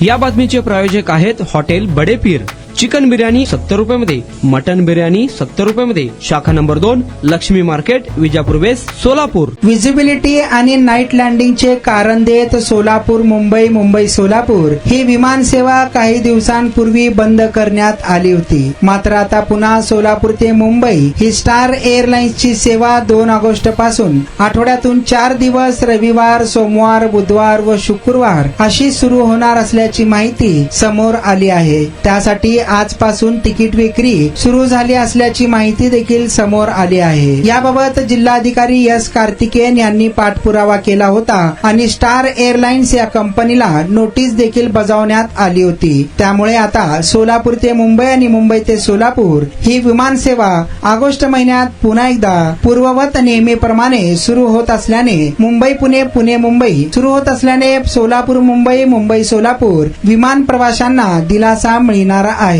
या बातमीचे प्रायोजक आहेत हॉटेल बडेपीर। चिकन बिर्याणी 70 रुपयामध्ये, मटन बिर्याणी 70 रुपयामध्ये। शाखा number 2, Laxmi market, Vijapur west, Solapur. Visibility आणि नाईट लँडिंगचे कारण देत सोलापूर मुंबई, मुंबई सोलापूर ही विमान सेवा काही दिवसांपूर्वी बंद करण्यात आली होती। मात्र आता पुन्हा सोलापूर ते मुंबई ही स्टार एअरलाइन्सची सेवा 2 ऑगस्ट पासून आठवड्यातून 4 दिवस रविवार, सोमवार, बुधवार व शुक्रवार अशी सुरू होणार असल्याची माहिती समोर आली आहे। त्यासाठी आजपासून तिकीट विक्री सुरू झाली असल्याची माहिती देखील समोर आली आहे। याबाबत जिल्हाधिकारी एस कार्तिकेयन यांनी पाठपुरावा केला होता आणि स्टार एअरलाइन्स या कंपनीला नोटीस देखील बजावण्यात आली होती। त्यामुळे आता सोलापूर ते मुंबई आणि मुंबई ते सोलापूर ही विमान सेवा ऑगस्ट महिन्यात पुन्हा एकदा पूर्ववत नेहमीप्रमाणे सुरू होत असल्याने मुंबई पुणे, पुणे मुंबई सुरू होत असल्याने सोलापूर मुंबई, मुंबई सोलापूर विमान प्रवाशांना दिलासा मिळणार आहे।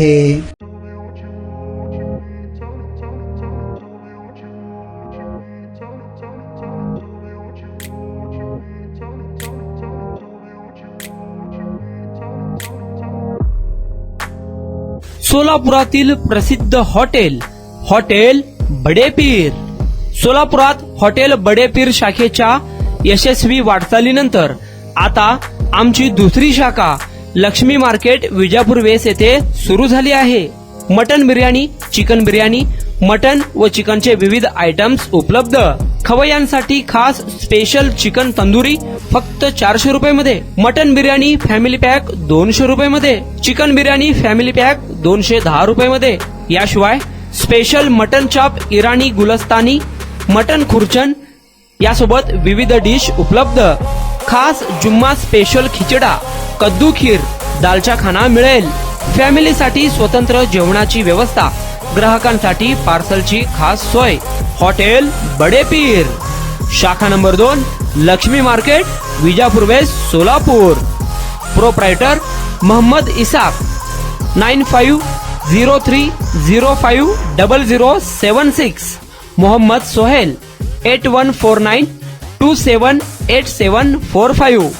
सोलापुरातील प्रसिद्ध हॉटेल बडेपीर। सोलापुरात हॉटेल बडेपीर शाखेच्या यशस्वी वाटचालीनंतर आता आमची दुसरी शाखा लक्ष्मी मार्केट, विजापूर वेस्ट येथे सुरू झाली आहे। Mutton biryani, chicken biryani, mutton व चिकनचे विविध आयटम्स उपलब्ध। खवय्यांसाठी खास स्पेशल चिकन तंदुरी फक्त 400 रुपयामध्ये, मटन बिर्याणी फॅमिली पॅक 200 रुपयामध्ये, चिकन बिर्याणी फॅमिली पॅक 210 रुपयामध्ये। याशिवाय स्पेशल मटन चॉप, इराणी गुलस्तानी, मटन खुर्चन यासोबत विविध डिश उपलब्ध। खास जुम्मा स्पेशल खिचडा, कद्दू खीर, दालचा खाना मिळेल। फॅमिलीसाठी स्वतंत्र जेवणाची व्यवस्था, ग्राहकांसाठी पार्सलची खास सोय। हॉटेल बडेपीर, शाखा number 2, Laxmi market, Vijapur west, Solapur. Proprietor Mohammad Isaq, 9503050076। Mohammad Sohail, 8149278745।